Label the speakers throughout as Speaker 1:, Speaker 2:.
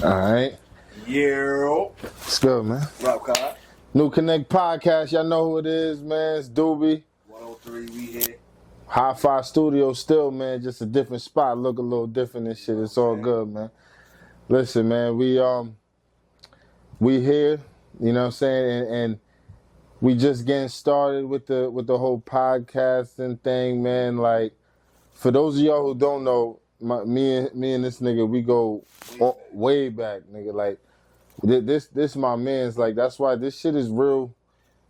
Speaker 1: All right.
Speaker 2: Yo.
Speaker 1: It's good, man.
Speaker 2: Rob Cod.
Speaker 1: New Connect Podcast. Y'all know who it is, man. It's Doobie.
Speaker 2: 103, we here.
Speaker 1: Hi-Fi Studio still, man. Just a different spot. Look a little different and shit. It's all good, man. Listen, man. We here. You know what I'm saying? And we just getting started with the whole podcasting thing, man. Like, for those of y'all who don't know, me and this nigga, we go way back, nigga. Like, this my man's. Like, that's why this shit is real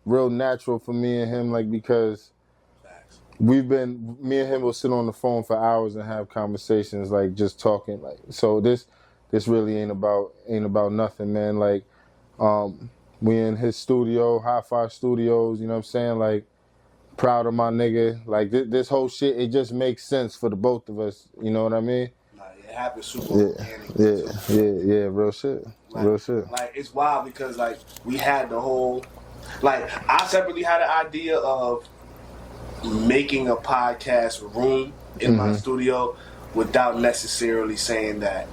Speaker 1: natural for me and him. Like, because me and him will sit on the phone for hours and have conversations, like, just talking. Like, so this really ain't about nothing, man. Like, we in his studio, Hi-Fi Studios. You know what I'm saying? Like, proud of my nigga. Like, this whole shit, it just makes sense for the both of us. You know what I mean?
Speaker 2: Nah, it happened super organic.
Speaker 1: Yeah, real shit.
Speaker 2: Like,
Speaker 1: real shit.
Speaker 2: Like, it's wild because, like, we had the whole... Like, I separately had an idea of making a podcast room in my studio without necessarily saying that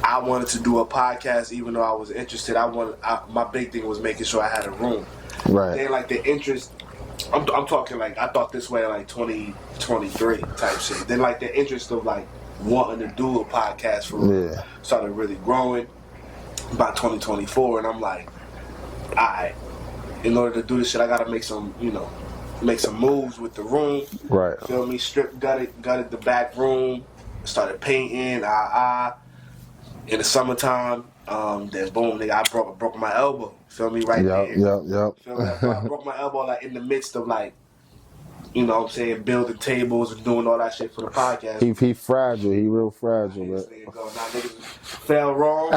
Speaker 2: I wanted to do a podcast, even though I was interested. My big thing was making sure I had a room.
Speaker 1: Right.
Speaker 2: Then, like, the interest... I'm talking, like, I thought this way, like, 2023 type shit. Then, like, the interest of, like, wanting to do a podcast for real started really growing by 2024. And I'm like, all right, in order to do this shit, I got to make some moves with the room.
Speaker 1: Right.
Speaker 2: Feel me? Gutted the back room, started painting, in the summertime. Then boom, nigga, I broke my elbow. Feel me? Right there.
Speaker 1: Yep.
Speaker 2: Feel me? I broke my elbow, like, in the midst of, like, you know what I'm saying, building tables and doing all that shit for the podcast.
Speaker 1: He fragile. He real fragile.
Speaker 2: Now niggas fell wrong.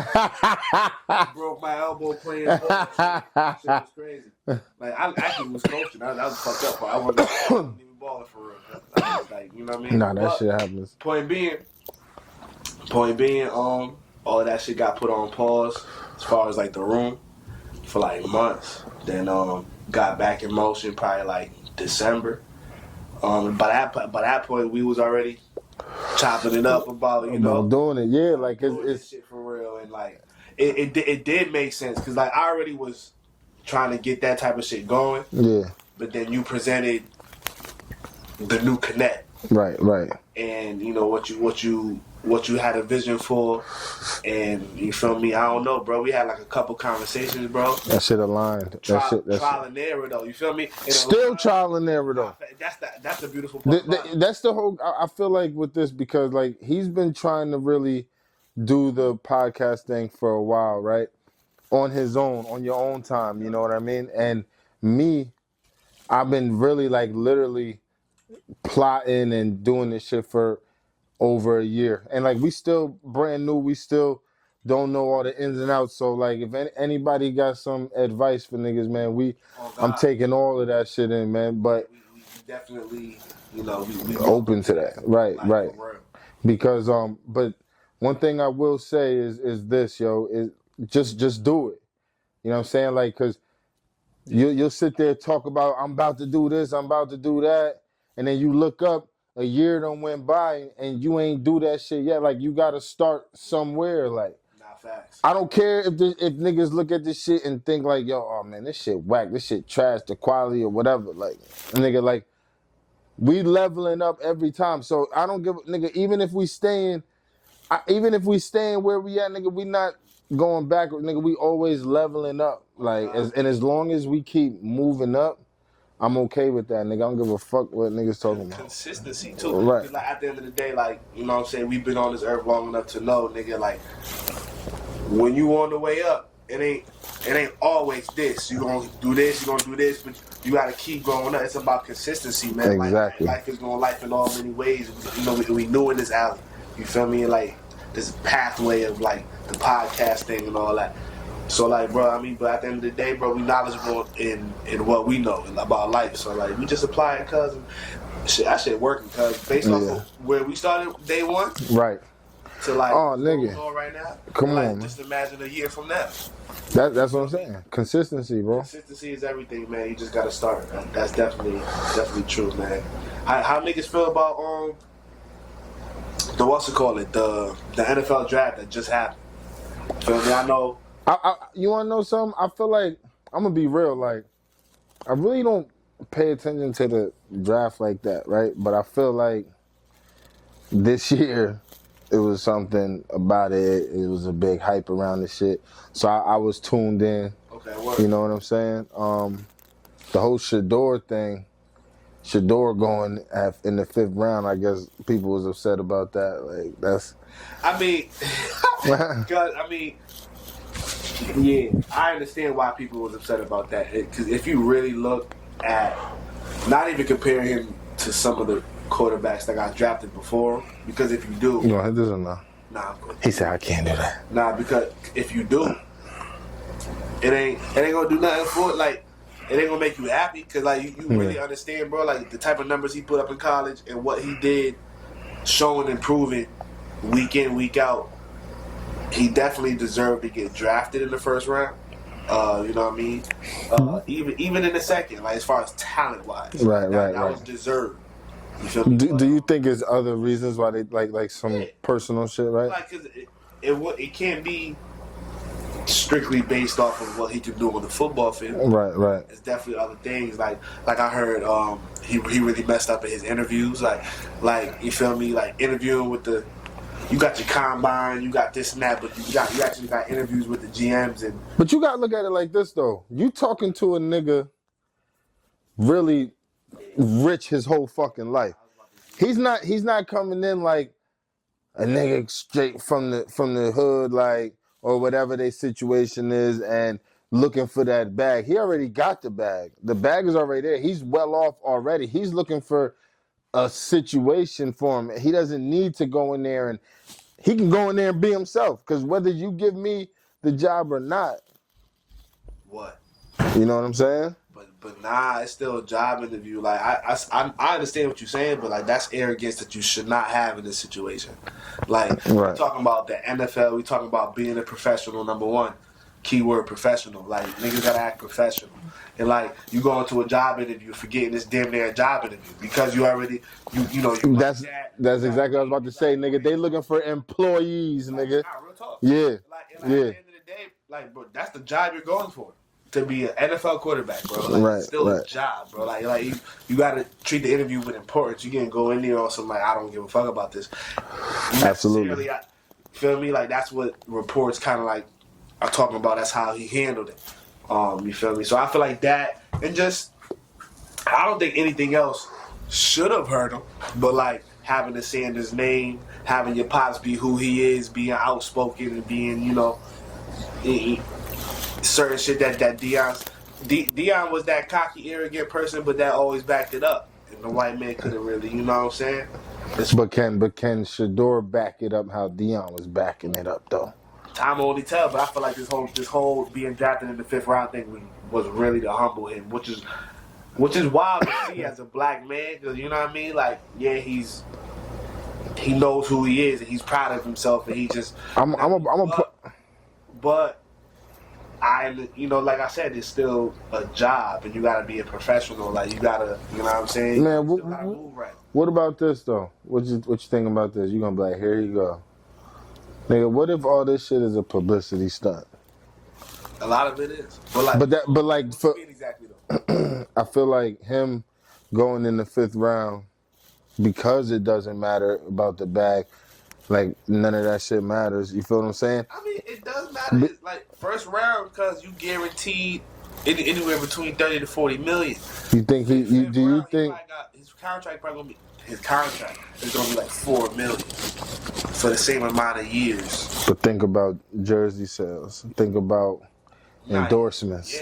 Speaker 2: Broke my elbow playing ball. That shit was crazy. Like, I actually was coaching. I was fucked up. I wasn't even balling for real. I was like, you know what I mean?
Speaker 1: Nah, that shit happens.
Speaker 2: Point being, all of that shit got put on pause as far as, like, the room for, like, months. Then got back in motion probably, like, December. By that point, we was already chopping it up about, you know,
Speaker 1: doing it. Yeah, like, it's
Speaker 2: shit for real. And, like, it did make sense because, like, I already was trying to get that type of shit going.
Speaker 1: Yeah.
Speaker 2: But then you presented the new Connect.
Speaker 1: Right.
Speaker 2: And, you know, what you had a vision for, and you feel me? I don't know, bro. We had, like, a couple conversations, bro.
Speaker 1: That shit aligned.
Speaker 2: Trial and error, though. You feel me?
Speaker 1: Still trial and error, though.
Speaker 2: That's the beautiful part.
Speaker 1: That's the whole. I feel like with this, because, like, he's been trying to really do the podcast thing for a while, right? On his own, on your own time. You know what I mean? And me, I've been really, like, literally plotting and doing this shit for over a year, and, like, we still brand new. We still don't know all the ins and outs. So, like, if anybody got some advice for niggas, man, I'm taking all of that shit in, man. But
Speaker 2: we definitely, you know, we
Speaker 1: open to that, right? Because but one thing I will say is this, yo, is just do it. You know what I'm saying? Like, cause you'll sit there talk about, I'm about to do this, I'm about to do that, and then you look up. A year done went by and you ain't do that shit yet. Like, you gotta start somewhere. Like,
Speaker 2: not facts.
Speaker 1: I don't care if niggas look at this shit and think like, yo, oh man, this shit whack, this shit trash, the quality or whatever. Like, nigga, like, we leveling up every time. So I don't give a nigga, even if we staying where we at, nigga, we not going backward, nigga. We always leveling up. Like, as long as we keep moving up, I'm okay with that, nigga. I don't give a fuck what niggas talking about.
Speaker 2: Consistency, too.
Speaker 1: Right.
Speaker 2: Like, at the end of the day, like, you know what I'm saying, we've been on this earth long enough to know, nigga, like, when you on the way up, it ain't always this. You gonna do this, but you gotta keep going up. It's about consistency, man.
Speaker 1: Exactly.
Speaker 2: Like, life is going life in all many ways. You know, we new in this alley. You feel me? And, like, this pathway of, like, the podcast thing and all that. So, like, bro, I mean, but at the end of the day, bro, we knowledgeable in what we know about life. So, like, we just apply it, cuz that shit working, cuz based off of where we started day one.
Speaker 1: Right.
Speaker 2: to like
Speaker 1: Oh,
Speaker 2: what's
Speaker 1: nigga.
Speaker 2: going on right now.
Speaker 1: Come
Speaker 2: like,
Speaker 1: on, man.
Speaker 2: just imagine a year from now.
Speaker 1: That's what I'm saying. Consistency, bro.
Speaker 2: Consistency is everything, man. You just gotta start. That's definitely true, man. How niggas feel about the NFL draft that just happened? Feel me? I know.
Speaker 1: You want to know something? I feel like I'm gonna be real. Like, I really don't pay attention to the draft like that, right? But I feel like this year it was something about it. It was a big hype around the shit. So I was tuned in.
Speaker 2: Okay, word.
Speaker 1: You know what I'm saying? The whole Shador thing. Shador going in the 5th round, I guess people was upset about that. Like, that's...
Speaker 2: I mean, yeah, I understand why people was upset about that. Because if you really look at, not even comparing him to some of the quarterbacks that got drafted before, because if you do...
Speaker 1: No, he doesn't know.
Speaker 2: Nah,
Speaker 1: he said, I can't do that.
Speaker 2: Nah, because if you do, it ain't gonna do nothing for it. Like, it ain't gonna make you happy because, like, you really understand, bro, like, the type of numbers he put up in college and what he did, showing and proving week in, week out. He definitely deserved to get drafted in the 1st round. You know what I mean? Even in the 2nd, like, as far as talent-wise.
Speaker 1: Right.
Speaker 2: That was deserved. You feel me?
Speaker 1: Do you think there's other reasons why they, like some personal shit, right?
Speaker 2: Like, cause it can't be strictly based off of what he can do on the football field.
Speaker 1: Right.
Speaker 2: It's definitely other things. Like I heard he really messed up in his interviews. Like you feel me? Like interviewing with you got your combine, you got this and that, but you actually got interviews with the GMs and.
Speaker 1: But you gotta look at it like this though. You talking to a nigga really rich his whole fucking life. He's not coming in like a nigga straight from the hood, like, or whatever their situation is, and looking for that bag. He already got the bag. The bag is already there. He's well off already. He's looking for a situation for him. He doesn't need to go in there, and he can go in there and be himself. Because whether you give me the job or not,
Speaker 2: what?
Speaker 1: You know what I'm saying?
Speaker 2: But nah, it's still a job interview. Like I understand what you're saying, but like that's arrogance that you should not have in this situation. Like we're talking about the NFL, we talking about being a professional. Number one, keyword professional. Like niggas gotta act professional. And like you go into a job interview, forgetting this damn near job interview because you already you know you.
Speaker 1: That's exactly what I was about to say, nigga. They looking for employees, nigga.
Speaker 2: Nah, real talk.
Speaker 1: Yeah.
Speaker 2: Like at the end of the day, like bro, that's the job you're going for. To be an NFL quarterback, bro. Like, it's still a job, bro. Like you gotta treat the interview with importance. You can't go in there on some like I don't give a fuck about this.
Speaker 1: Absolutely.
Speaker 2: Feel me? Like that's what reports kind of like are talking about. That's how he handled it. You feel me? So I feel like that, and just I don't think anything else should have hurt him, but like having to say in his name, having your pops be who he is, being outspoken and being certain shit that Deion was that cocky, arrogant person, but that always backed it up. And the white man couldn't really, you know what I'm saying?
Speaker 1: But can Shador back it up how Deion was backing it up though?
Speaker 2: Time will only tell, but I feel like this whole being drafted in the 5th round thing was really to humble him, which is wild to see as a black man, because you know what I mean? Like, yeah, he knows who he is and he's proud of himself and he just but like I said, it's still a job, and you gotta be a professional. Like you gotta, you know what I'm saying?
Speaker 1: Man,
Speaker 2: you gotta move right.
Speaker 1: What about this though? What you think about this? You gonna be like, here you go, nigga. What if all this shit is a publicity stunt?
Speaker 2: A lot of it is, exactly though.
Speaker 1: I feel like him going in the 5th round because it doesn't matter about the bag. Like, none of that shit matters. You feel what I'm saying?
Speaker 2: I mean, it does matter. It's like, 1st round, because you guaranteed anywhere between 30 to 40 million.
Speaker 1: You think do you think...
Speaker 2: His contract is going to be like 4 million for the same amount of years.
Speaker 1: But think about jersey sales. Think about endorsements.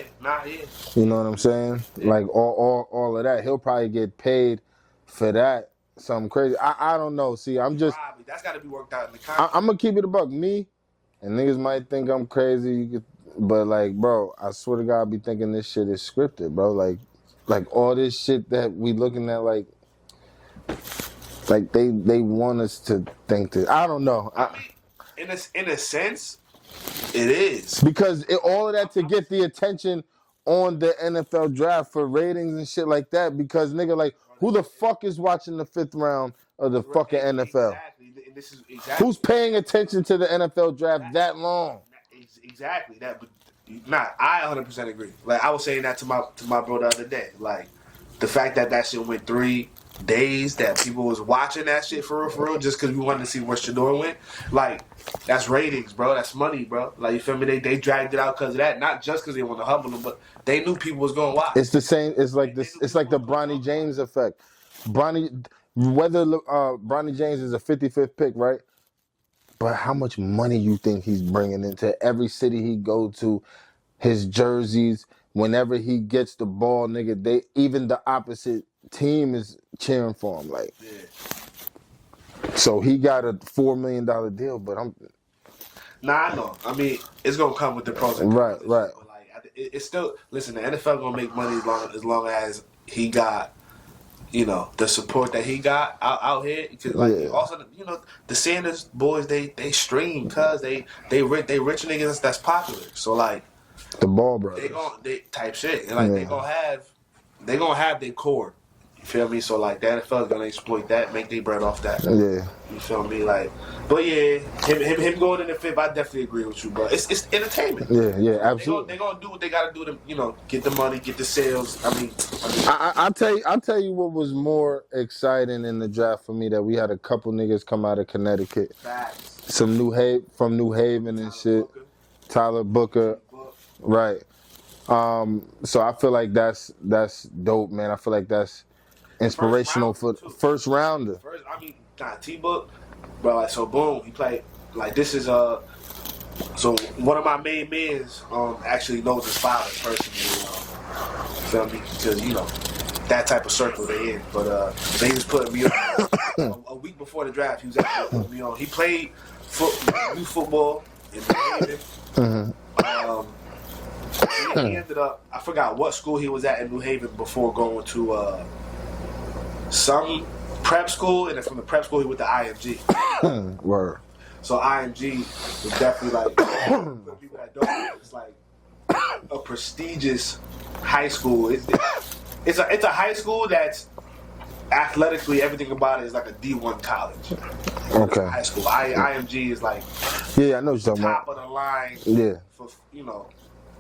Speaker 1: You know what I'm saying? Yeah. Like, all of that. He'll probably get paid for that. Something crazy. I don't know. See, I'm just...
Speaker 2: That's got to be worked out in the contract.
Speaker 1: I'm going to keep it a buck. Me, and niggas might think I'm crazy, but, like, bro, I swear to God, I be thinking this shit is scripted, bro. Like all this shit that we looking at, like they want us to think that. I don't know.
Speaker 2: in a sense, it is
Speaker 1: because all of that to get the attention on the NFL draft for ratings and shit like that. Because nigga, like, who the fuck is watching the 5th round of the fucking NFL?
Speaker 2: Exactly. This is exactly
Speaker 1: Who's paying attention to the NFL draft that long?
Speaker 2: exactly that. But I 100% agree. Like I was saying that to my bro the other day. Like the fact that shit went 3 days, that people was watching that shit for real, just because we wanted to see where Shador went. Like that's ratings, bro. That's money, bro. Like you feel me? They dragged it out because of that, not just because they want to humble him, but they knew people was gonna watch.
Speaker 1: It's the same. It's like this. It's like the Bronny James effect. Whether Bronny James is a 55th pick, right? But how much money you think he's bringing into every city he go to? His jerseys. Whenever he gets the ball, nigga, even the opposite team is cheering for him. Like, so he got a $4 million deal, but
Speaker 2: I know. I mean, it's gonna come with the pros and cons.
Speaker 1: Right.
Speaker 2: But like, it's still listen. The NFL gonna make money as long as he got, the support that he got out here. Cause like also, the Sanders boys, they stream cause they rich niggas that's popular. So like,
Speaker 1: the Ball brothers,
Speaker 2: they type shit, and like they gonna have their core. You feel me? So like the NFL is gonna exploit that, make their bread off that.
Speaker 1: Yeah.
Speaker 2: You feel me? Like, but yeah, him going in the 5th, I definitely agree with you, bro. It's entertainment.
Speaker 1: Yeah, absolutely.
Speaker 2: They gonna do what they gotta do to get the money, get the sales. I mean,
Speaker 1: I'll tell you what was more exciting in the draft for me, that we had a couple niggas come out of Connecticut.
Speaker 2: Facts.
Speaker 1: Some from New Haven and shit. Tyler Booker. Right. So I feel like that's dope, man. I feel like that's inspirational for first rounder.
Speaker 2: T-Book, bro. Like, so boom, he played. Like this is so one of my main mans actually knows his father personally. Feel me? Because that type of circle they in. But they was putting me on a week before the draft. He was actually putting me on. He played youth football in New Haven. He ended up, I forgot what school he was at in New Haven before going to some prep school, and then from the prep school he went to IMG.
Speaker 1: Word.
Speaker 2: So IMG was definitely like, for people that don't know, it's like a prestigious high school. It's a high school that's athletically, everything about it is like a D1 college.
Speaker 1: Okay.
Speaker 2: High school. IMG is like
Speaker 1: I know what you're talking about.
Speaker 2: Top of the line.
Speaker 1: Yeah.
Speaker 2: For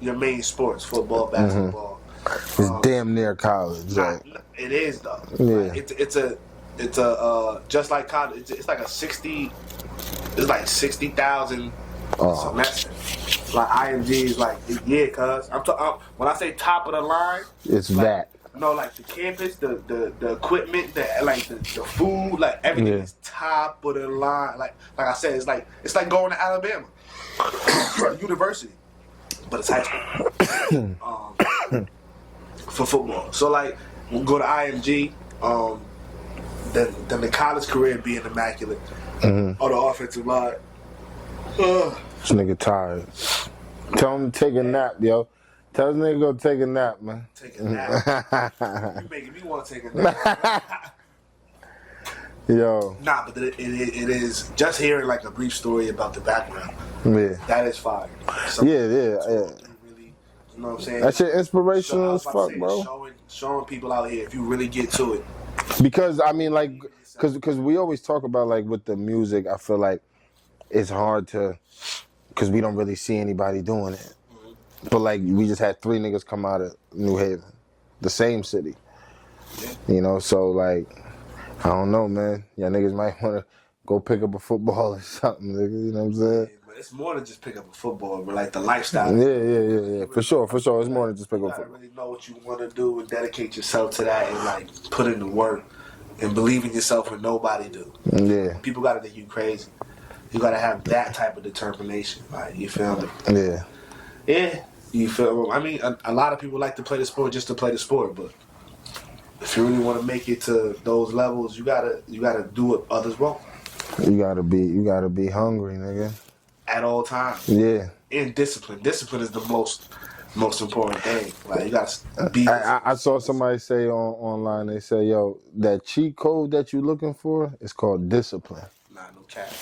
Speaker 2: your main sports, football, basketball.
Speaker 1: It's damn near college, right?
Speaker 2: It is though.
Speaker 1: Yeah.
Speaker 2: Like, it's a just like college. It's like 60,000 semester. Like IMG is like cuz when I say top of the line,
Speaker 1: it's
Speaker 2: like,
Speaker 1: that.
Speaker 2: No, like the campus, the equipment, the food, like everything is top of the line. Like I said, it's like going to Alabama University, but it's high school for football. So like we'll go to IMG, then the college career being immaculate on the offensive line.
Speaker 1: This nigga tired. Tell him to take a nap, yo. Tell this nigga to go take a nap, man.
Speaker 2: Take a nap. You making me want to take a nap.
Speaker 1: Yo.
Speaker 2: Nah, but it is just hearing like a brief story about the background.
Speaker 1: Yeah.
Speaker 2: That is fire.
Speaker 1: Yeah.
Speaker 2: Really, you know what I'm saying?
Speaker 1: That shit inspirational as fuck, bro.
Speaker 2: Showing people out here if you really get to it.
Speaker 1: Because I mean, like, because we always talk about like with the music, I feel like it's hard to, because we don't really see anybody doing it. But like we just had 3 niggas come out of New Haven, the same city. Yeah. So like, I don't know, man. Y'all niggas might want to go pick up a football or something, nigga. You know what I'm saying?
Speaker 2: Yeah, but it's more than just pick up a football, but like the lifestyle.
Speaker 1: Yeah. For sure. It's more than just pick up a football.
Speaker 2: You gotta really know what you want to do and dedicate yourself to that and like put in the work and believe in yourself when nobody do.
Speaker 1: Yeah.
Speaker 2: People gotta think you crazy. You gotta have that type of determination. Like, you feel me?
Speaker 1: Yeah.
Speaker 2: Yeah. You feel? I mean, a lot of people like to play the sport just to play the sport, but if you really want to make it to those levels, you gotta do what others won't.
Speaker 1: You gotta be hungry, nigga.
Speaker 2: At all times.
Speaker 1: Yeah.
Speaker 2: And discipline. Discipline is the most important thing. Like, you gotta be.
Speaker 1: I saw somebody say online. They say, "Yo, that cheat code that you looking for is called discipline."
Speaker 2: Nah, no cap.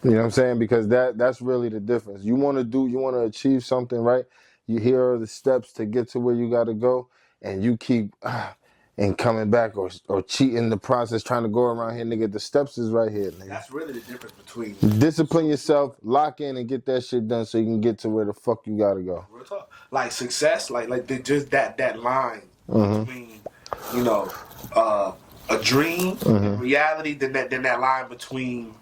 Speaker 1: You know what I'm saying? Because that's really the difference. You want to achieve something, right? You hear the steps to get to where you got to go, and you keep and coming back or cheating the process, trying to go around here, nigga. The steps is right here, nigga.
Speaker 2: That's really the difference between
Speaker 1: discipline yourself, lock in, and get that shit done so you can get to where the fuck you gotta go.
Speaker 2: Real talk. Like success, just that line between, you know, a dream and reality, then that line between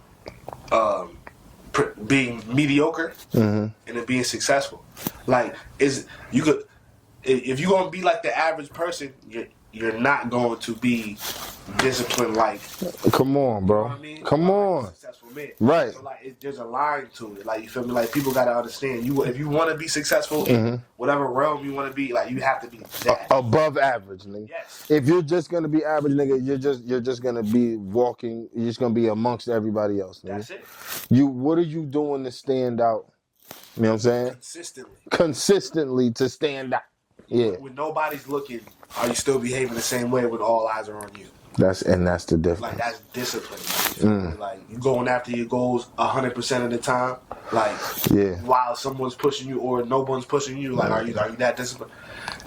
Speaker 2: being mediocre and then being successful. Like if you're gonna be like the average person, you're not going to be disciplined like.
Speaker 1: Come on, bro. You know what I mean? Come on.
Speaker 2: Like successful man.
Speaker 1: Right.
Speaker 2: So there's a line to it. Like, you feel me? Like, people gotta understand, if you want to be successful in whatever realm you want to be, like, you have to be that.
Speaker 1: Above average, nigga.
Speaker 2: Yes.
Speaker 1: If you're just gonna be average, nigga, you're just gonna be walking. You're just gonna be amongst everybody else, nigga.
Speaker 2: That's it.
Speaker 1: What are you doing to stand out? You know what I'm saying? Consistently to stand out. Yeah.
Speaker 2: When nobody's looking, are you still behaving the same way when all eyes are on you?
Speaker 1: That's the difference.
Speaker 2: Like, that's discipline. Like, you going after your goals 100% of the time. Like, while someone's pushing you or no one's pushing you, like, are you that disciplined?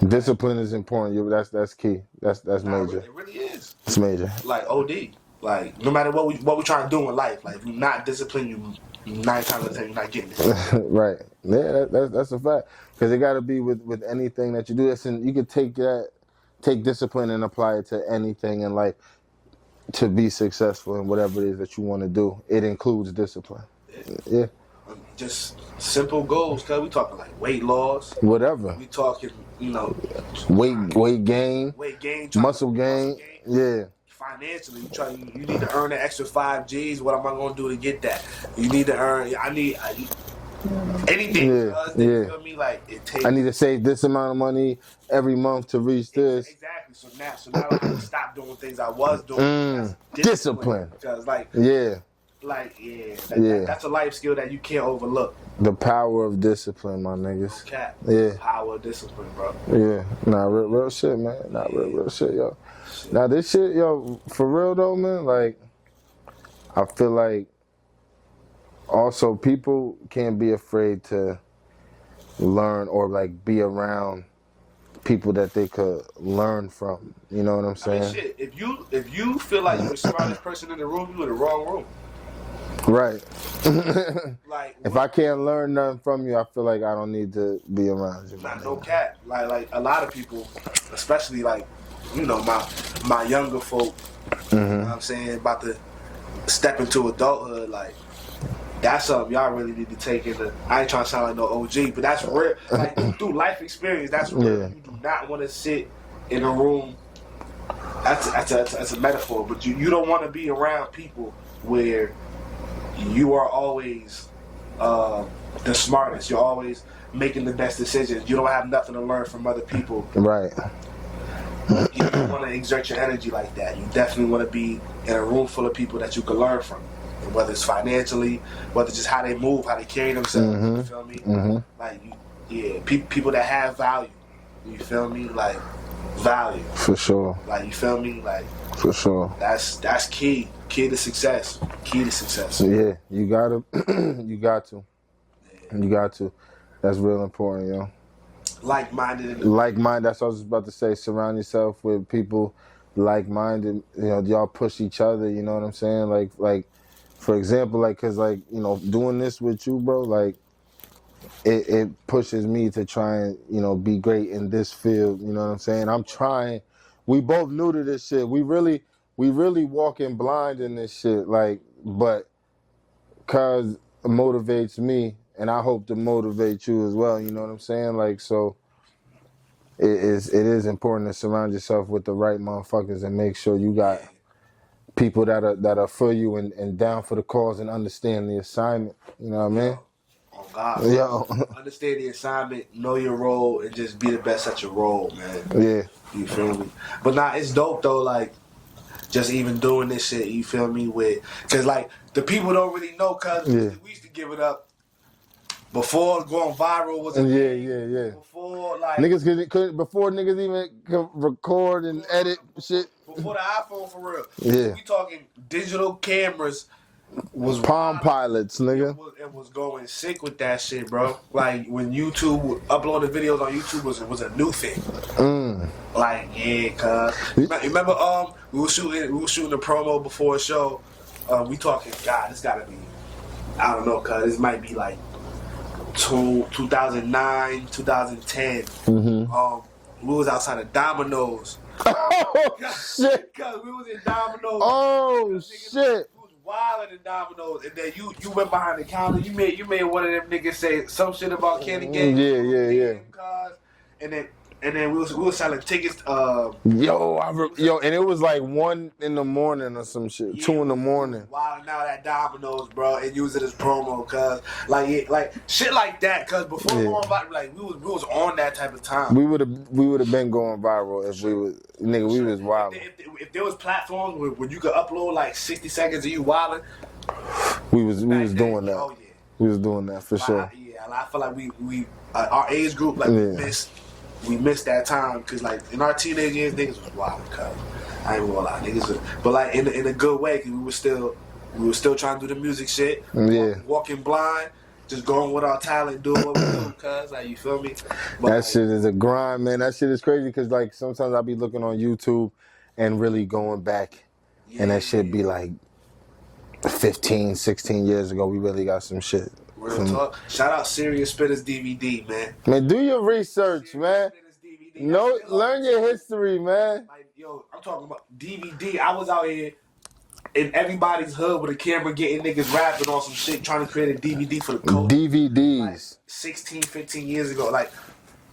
Speaker 1: Discipline is important. That's key. That's major.
Speaker 2: It really is.
Speaker 1: It's major.
Speaker 2: Like, OD. Like, no matter what we trying to do in life, like, if you're not disciplined, you 9 times out of 10 you're not getting it.
Speaker 1: Right. Yeah, that's a fact. Because it got to be with anything that you do. You could take discipline and apply it to anything in life to be successful in whatever it is that you want to do. It includes discipline. Yeah.
Speaker 2: Just simple goals, cause we talking like weight loss.
Speaker 1: Whatever.
Speaker 2: We talking,
Speaker 1: weight gain, muscle gain. Yeah.
Speaker 2: Financially, you need to earn an extra 5 G's. What am I gonna do to get that? You need to earn. I need anything.
Speaker 1: Yeah.
Speaker 2: You feel me? Like, it takes.
Speaker 1: I need to save this amount of money every month to reach this.
Speaker 2: Exactly. So now I can stop doing things I was doing.
Speaker 1: Discipline.
Speaker 2: Because that's a life skill that you can't overlook.
Speaker 1: The power of discipline, my niggas.
Speaker 2: Okay.
Speaker 1: Yeah.
Speaker 2: Power of discipline, bro.
Speaker 1: Yeah. Nah, real shit, man. Nah, real shit, yo. Now this shit, yo, for real though, man, like, I feel like also people can't be afraid to learn or like be around people that they could learn from. You know what I'm saying?
Speaker 2: I mean, shit, if you feel like you're the smartest person in the room, you're in the wrong room.
Speaker 1: Right.
Speaker 2: Like,
Speaker 1: if I can't learn nothing from you, I feel like I don't need to be around you.
Speaker 2: No cap. Like a lot of people, especially like, my younger folk, you know what I'm saying, about to step into adulthood, like, that's something y'all really need to take into. I ain't trying to sound like no OG, but that's real. Like, through life experience, that's real. Yeah. You do not want to sit in a room. That's a metaphor, but you don't want to be around people where you are always the smartest. You're always making the best decisions. You don't have nothing to learn from other people.
Speaker 1: Right.
Speaker 2: You don't want to exert your energy like that. You definitely want to be in a room full of people that you can learn from. And whether it's financially, whether it's just how they move, how they carry themselves. You feel me? Like, people that have value. You feel me? Like, value.
Speaker 1: For sure.
Speaker 2: Like, you feel me? Like,
Speaker 1: for sure.
Speaker 2: That's key. Key to success.
Speaker 1: Yeah, you gotta. You got to. You got to. That's real important, yo.
Speaker 2: Like-minded.
Speaker 1: That's what I was about to say. Surround yourself with people like-minded. Y'all push each other. You know what I'm saying? Like, for example, cause doing this with you, bro. Like, it pushes me to try and be great in this field. You know what I'm saying? I'm trying. We both new to this shit. We really walking blind in this shit. Like, but cause it motivates me. And I hope to motivate you as well, you know what I'm saying? Like, so it is important to surround yourself with the right motherfuckers and make sure you got people that are for you and down for the cause and understand the assignment. You know what I mean?
Speaker 2: Oh God.
Speaker 1: Yo.
Speaker 2: Understand the assignment, know your role, and just be the best at your role, man.
Speaker 1: Yeah.
Speaker 2: You feel me? But it's dope though, like, just even doing this shit, you feel me? Cause like, the people don't really know, cause we used to give it up. Before going viral was a thing.
Speaker 1: Yeah.
Speaker 2: Before
Speaker 1: niggas couldn't before niggas even could record and edit shit.
Speaker 2: Before the iPhone, for real.
Speaker 1: Yeah.
Speaker 2: We talking digital cameras was
Speaker 1: Palm Pilots, nigga.
Speaker 2: It was going sick with that shit, bro. Like when YouTube uploaded videos on YouTube was a new thing. Like yeah, cuz remember we were shooting a promo before a show. We talking God, this gotta be I don't know, cuz this might be like 2009, 2010. We was outside of Domino's.
Speaker 1: Oh shit!
Speaker 2: Cuz we was in Domino's.
Speaker 1: Oh shit!
Speaker 2: Wild in Domino's, and then you went behind the counter. You made one of them niggas say some shit about candy games.
Speaker 1: Yeah.
Speaker 2: And then we was selling tickets.
Speaker 1: Yo, and it was like 1 in the morning or some shit. 2 in the morning.
Speaker 2: Wilding out at Domino's, bro, and use it as promo, cuz like shit like that. Cuz before going viral, like we was on that type of time.
Speaker 1: We would have been going viral if we was nigga. We was wild.
Speaker 2: If there was platforms where you could upload like 60 seconds of you wilding,
Speaker 1: we was doing that.
Speaker 2: Oh yeah,
Speaker 1: we was doing that for sure.
Speaker 2: I feel like we our age group we missed that time because like in our teenage years niggas was wild. Cuz I ain't gonna lie, niggas. But like in a good way, cause we were still trying to do the music shit. Walking blind. Just going with our talent, doing what we do, cuz, like, you feel me? But
Speaker 1: that shit is a grind, man. That shit is crazy, because, like, sometimes I'll be looking on YouTube and really going back, and that shit be, like, 15, 16 years ago, we really got some shit.
Speaker 2: Real talk. Shout out Serious Spitters DVD, man.
Speaker 1: Man, do your research, man. Learn your history, man.
Speaker 2: Like, yo, I'm talking about DVD. I was out here in everybody's hood with a camera getting niggas rapping on some shit, trying to create a DVD for the code.
Speaker 1: DVDs.
Speaker 2: Like 16, 15 years ago. Like,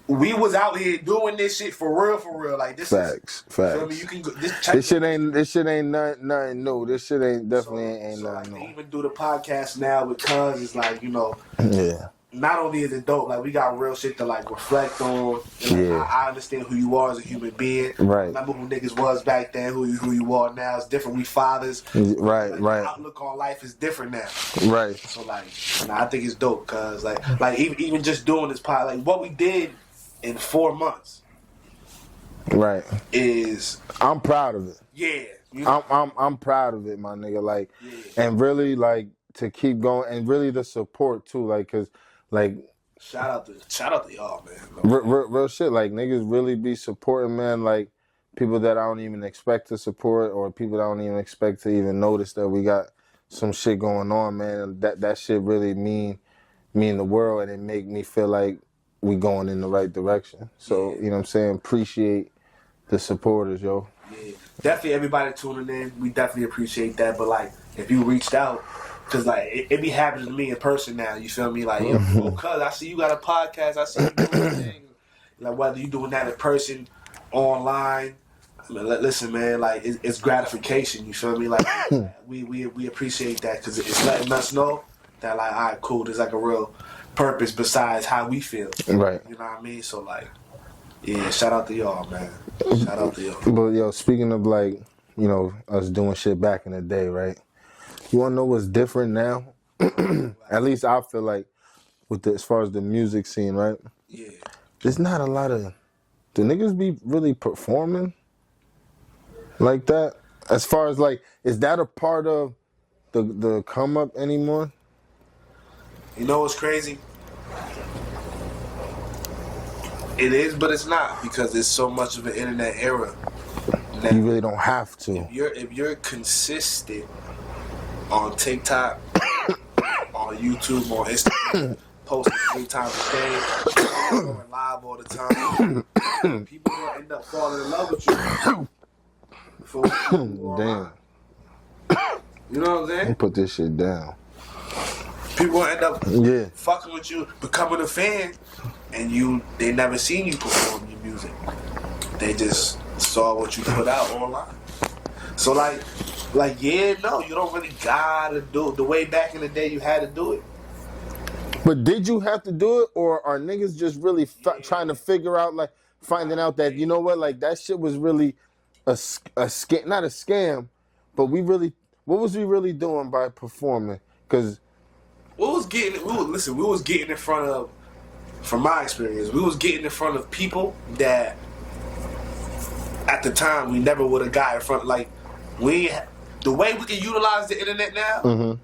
Speaker 2: we was out here doing this shit for real. Like, this
Speaker 1: Facts.
Speaker 2: Feel me? You can go,
Speaker 1: this shit ain't nothing new. This shit ain't nothing
Speaker 2: like,
Speaker 1: new.
Speaker 2: To even do the podcast now with Cuz is like, you know.
Speaker 1: Yeah.
Speaker 2: Not only is it dope, like we got real shit to like reflect on. And, like, I understand who you are as a human being.
Speaker 1: Right.
Speaker 2: Remember who niggas was back then, who you are now. It's different. We fathers.
Speaker 1: Right.
Speaker 2: The outlook on life is different now.
Speaker 1: Right.
Speaker 2: So like, I think it's dope, cuz like even just doing this pod, like what we did in 4 months.
Speaker 1: Right. I'm proud of it.
Speaker 2: Yeah. You know?
Speaker 1: I'm proud of it, my nigga. Like, and really like to keep going, and really the support too, like, cause. Like,
Speaker 2: shout out to y'all, man.
Speaker 1: Real shit. Like, niggas really be supporting, man. Like, people that I don't even expect to support, or people that I don't even expect to even notice that we got some shit going on, man. That shit really mean the world, and it make me feel like we going in the right direction. So, you know what I'm saying? Appreciate the supporters, yo.
Speaker 2: Yeah, definitely everybody tuning in. We definitely appreciate that. But like, if you reached out. Cause like it be happening to me in person now, you feel me? Like, cuz I see you got a podcast, I see you doing things. Like whether you doing that in person, online. I mean, listen, man, like it's gratification. You feel me? Like we appreciate that because it's letting us know that like, all right, cool. There's like a real purpose besides how we feel.
Speaker 1: Right.
Speaker 2: You know what I mean? So like, yeah, shout out to y'all, man. Shout out to y'all.
Speaker 1: But yo, speaking of like, you know, us doing shit back in the day, right? You wanna know what's different now? At least I feel like as far as the music scene, right?
Speaker 2: Yeah.
Speaker 1: There's not a lot of the niggas be really performing like that. As far as like, is that a part of the come up anymore?
Speaker 2: You know what's crazy? It is, but it's not, because it's so much of an internet era. Now,
Speaker 1: you really don't have to.
Speaker 2: If you're consistent on TikTok, on YouTube, on Instagram, posting 3 times a day, going live all the time, people gonna end up falling in love with you.
Speaker 1: Damn.
Speaker 2: You know what I'm saying?
Speaker 1: Put this shit down.
Speaker 2: People gonna end up fucking with you, becoming a fan, and they never seen you perform your music. They just saw what you put out online. So you don't really gotta do it the way back in the day you had to do it.
Speaker 1: But did you have to do it, or are niggas just really trying to figure out, like, finding out that, you know what, like, that shit was really a scam, not a scam, but what was we really doing by performing? Because
Speaker 2: we was getting in front of, from my experience, we was getting in front of people that at the time we never would have got in front. Like, the way we can utilize the internet now,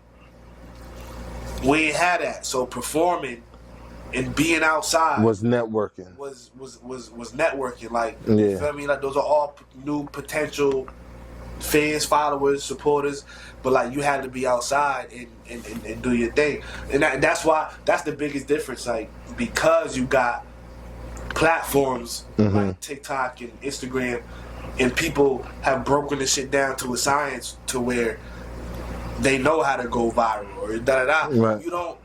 Speaker 2: We ain't had that. So performing and being outside
Speaker 1: was networking.
Speaker 2: Was networking. Like,
Speaker 1: yeah.
Speaker 2: You feel me? Like, those are all new potential fans, followers, supporters. But like, you had to be outside and do your thing. And that's the biggest difference. Like, because you got platforms like TikTok and Instagram, and people have broken this shit down to a science to where they know how to go viral or da-da-da.
Speaker 1: Right.
Speaker 2: You don't.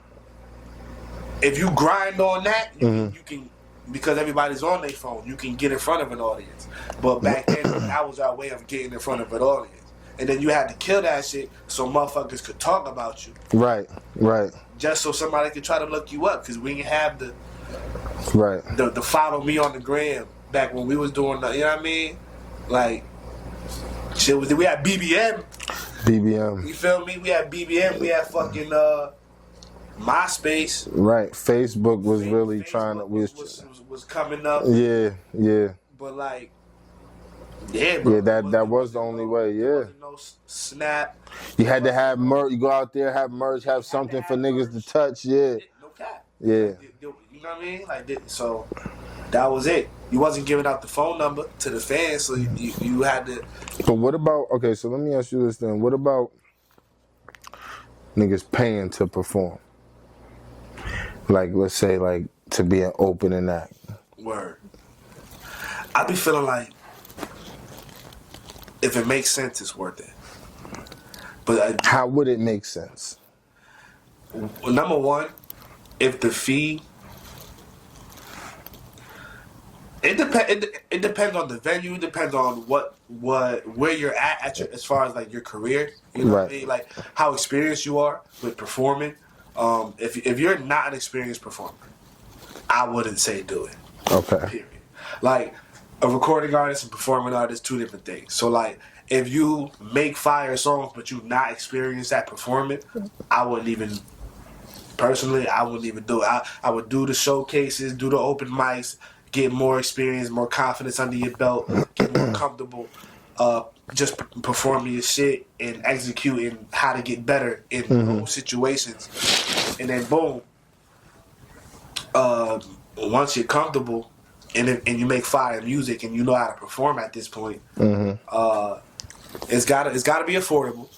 Speaker 2: If you grind on that, you can, because everybody's on their phone, you can get in front of an audience. But back then, that was our way of getting in front of an audience. And then you had to kill that shit so motherfuckers could talk about you.
Speaker 1: Right.
Speaker 2: Just so somebody could try to look you up, because we didn't have the follow me on the gram back when we was doing the, you know what I mean? Like, shit was, we had BBM. You feel me? We had BBM. We had fucking MySpace.
Speaker 1: Right. Facebook was really
Speaker 2: Facebook
Speaker 1: trying to
Speaker 2: was coming up.
Speaker 1: Yeah.
Speaker 2: But like, yeah, bro.
Speaker 1: Yeah, that was the only way. Yeah.
Speaker 2: There wasn't no Snap.
Speaker 1: You had to have merch. You go out there, have merch, have something for niggas to touch. Yeah.
Speaker 2: No cap.
Speaker 1: Yeah.
Speaker 2: You know what I mean? Like, so that was it. You wasn't giving out the phone number to the fans, so you had to.
Speaker 1: But what about, okay, so let me ask you this then. What about niggas paying to perform? Like, let's say, like, to be an opening act.
Speaker 2: Word. I be feeling like if it makes sense, it's worth it. But
Speaker 1: how would it make sense?
Speaker 2: Number one, if the fee, it depends on the venue. It depends on where you're at as far as like your career. You know what I mean? Like how experienced you are with performing. If you're not an experienced performer, I wouldn't say do it.
Speaker 1: Okay.
Speaker 2: Period. Like a recording artist and performing artist, two different things. So like if you make fire songs but you're not experienced at performing, I wouldn't even do it. I would do the showcases, do the open mics, get more experience, more confidence under your belt, get more comfortable, just performing your shit and executing how to get better in those situations. And then boom, once you're comfortable and you make fire music and you know how to perform at this point, it's gotta be affordable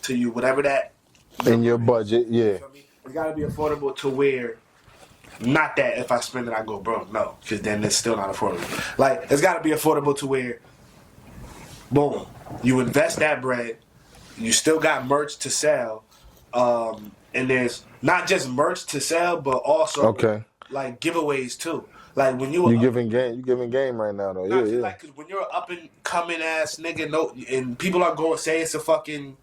Speaker 2: to you, whatever that
Speaker 1: in your budget, yeah.
Speaker 2: It's gotta be affordable to where, not that if I spend it I go broke, no, because then it's still not affordable. Like it's gotta be affordable to where, boom, you invest that bread, you still got merch to sell, and there's not just merch to sell, but also like giveaways too. Like when you
Speaker 1: giving game right now though. Yeah.
Speaker 2: Like, cause when you're an up and coming ass nigga, and people are going say it's a fucking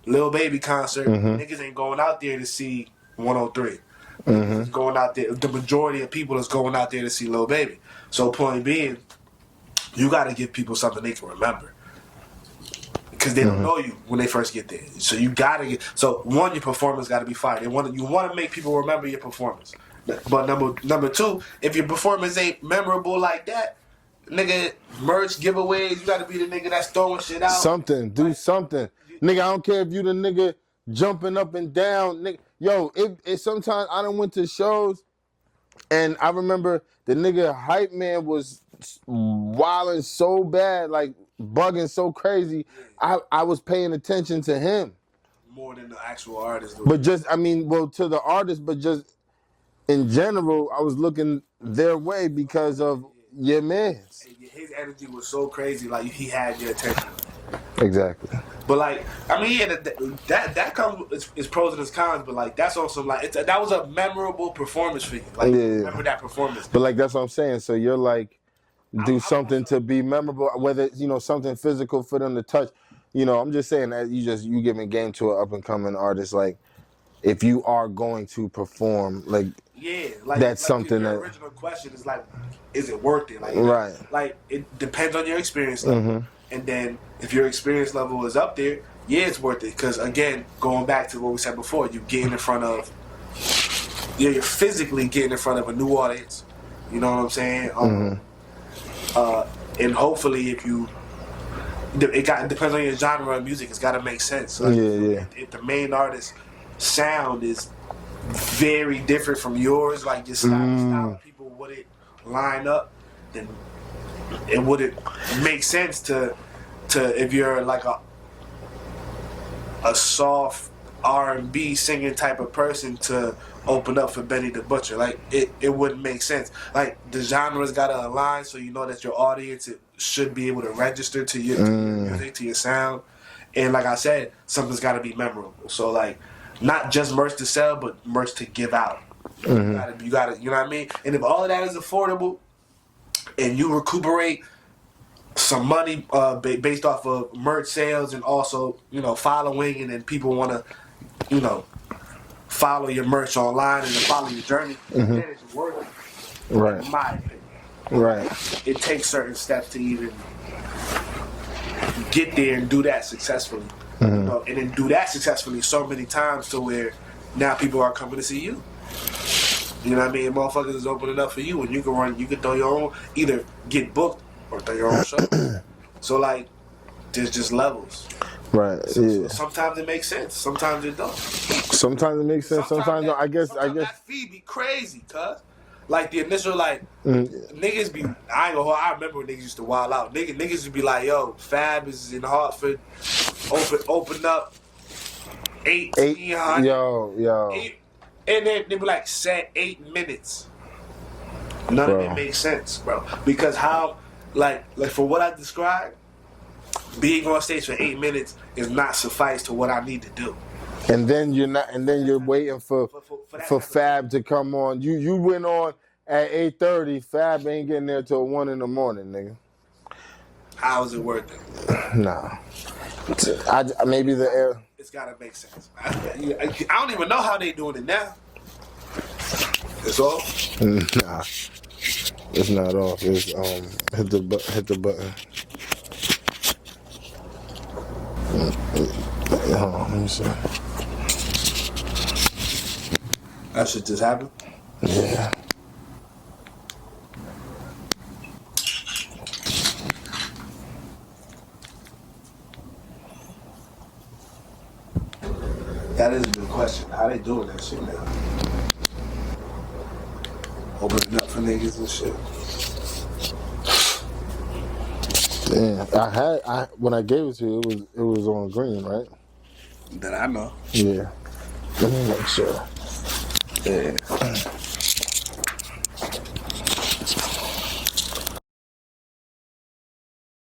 Speaker 2: Lil Baby concert, niggas ain't going out there to see 103. Going out there, the majority of people is going out there to see Lil Baby. So point being, you got to give people something they can remember, because they don't know you when they first get there. So you got to get. So one, your performance got to be fire. You want to make people remember your performance. But number two, if your performance ain't memorable like that, nigga, merch, giveaways, you got to be the nigga that's throwing shit out.
Speaker 1: Do something. Nigga, I don't care if you the nigga jumping up and down. Nigga, yo, it sometimes I done went to shows and I remember the nigga hype man was wilding so bad, like bugging so crazy. I was paying attention to him.
Speaker 2: More than the actual artist.
Speaker 1: But just, I mean, well, to the artist, but just in general, I was looking their way because of your man's.
Speaker 2: His energy was so crazy, like he had your attention.
Speaker 1: Exactly.
Speaker 2: But like, I mean, yeah, that comes is pros and its cons. But like, that's also like that was a memorable performance for you. Like, remember that performance.
Speaker 1: But like, that's what I'm saying. So you're like, do something to be memorable, whether it's something physical for them to touch. I'm just saying that you giving game to an up and coming artist. Like, if you are going to perform, like, that's something that.
Speaker 2: The original question is like, is it worth it? Like,
Speaker 1: right.
Speaker 2: Like, it depends on your experience level. And then if your experience level is up there, yeah, it's worth it. Because again, going back to what we said before, you're physically getting in front of a new audience. You know what I'm saying? And hopefully, it depends on your genre of music. It's got to make sense. Like, if the main artist sound is very different from yours, like your style people wouldn't line up, then it wouldn't make sense to if you're like a soft R&B singing type of person to open up for Benny the Butcher. Like it wouldn't make sense. Like the genres gotta align so you know that your audience should be able to register to your music, to your sound. And like I said, something's gotta be memorable. So like not just merch to sell, but merch to give out. You gotta, you know what I mean? And if all of that is affordable and you recuperate some money based off of merch sales and also, you know, following, and then people want to, you know, follow your merch online and follow your journey, then it's worth it.
Speaker 1: Right.
Speaker 2: In my opinion.
Speaker 1: Right.
Speaker 2: It takes certain steps to even get there and do that successfully. You know, and then do that successfully so many times to where now people are coming to see you. You know what I mean? Motherfuckers is opening up for you, and you can throw your own, either get booked or throw your own show. So like, there's just levels.
Speaker 1: Right.
Speaker 2: So sometimes it makes sense. Sometimes it don't.
Speaker 1: Sometimes it makes sense. Sometimes I guess
Speaker 2: that fee be crazy, cuz. Like the initial niggas be. I ain't gonna hold. I remember when niggas used to wild out. Niggas used to be like, "Yo, Fab is in Hartford. Open up 1,800.
Speaker 1: Yo.
Speaker 2: And then they be like, set 8 minutes. None of it makes sense, bro. Because how, like for what I described, being on stage for 8 minutes is not suffice to what I need to do.
Speaker 1: And then you're waiting for Fab to come on. You went on at 8:30. Fab ain't getting there till 1 in the morning, nigga.
Speaker 2: How is it worth it?
Speaker 1: Nah. Maybe the air.
Speaker 2: It's gotta make sense. I don't even know how they doing it now. It's off?
Speaker 1: Nah. It's not off. It's hit the button. Hold on, let me see.
Speaker 2: That shit just happened?
Speaker 1: Yeah.
Speaker 2: That is a good question. How they doing that shit now? Opening up for niggas and shit.
Speaker 1: Damn, when I gave it to you, it was on green, right?
Speaker 2: That I know.
Speaker 1: Yeah. Let me make sure.
Speaker 2: Yeah.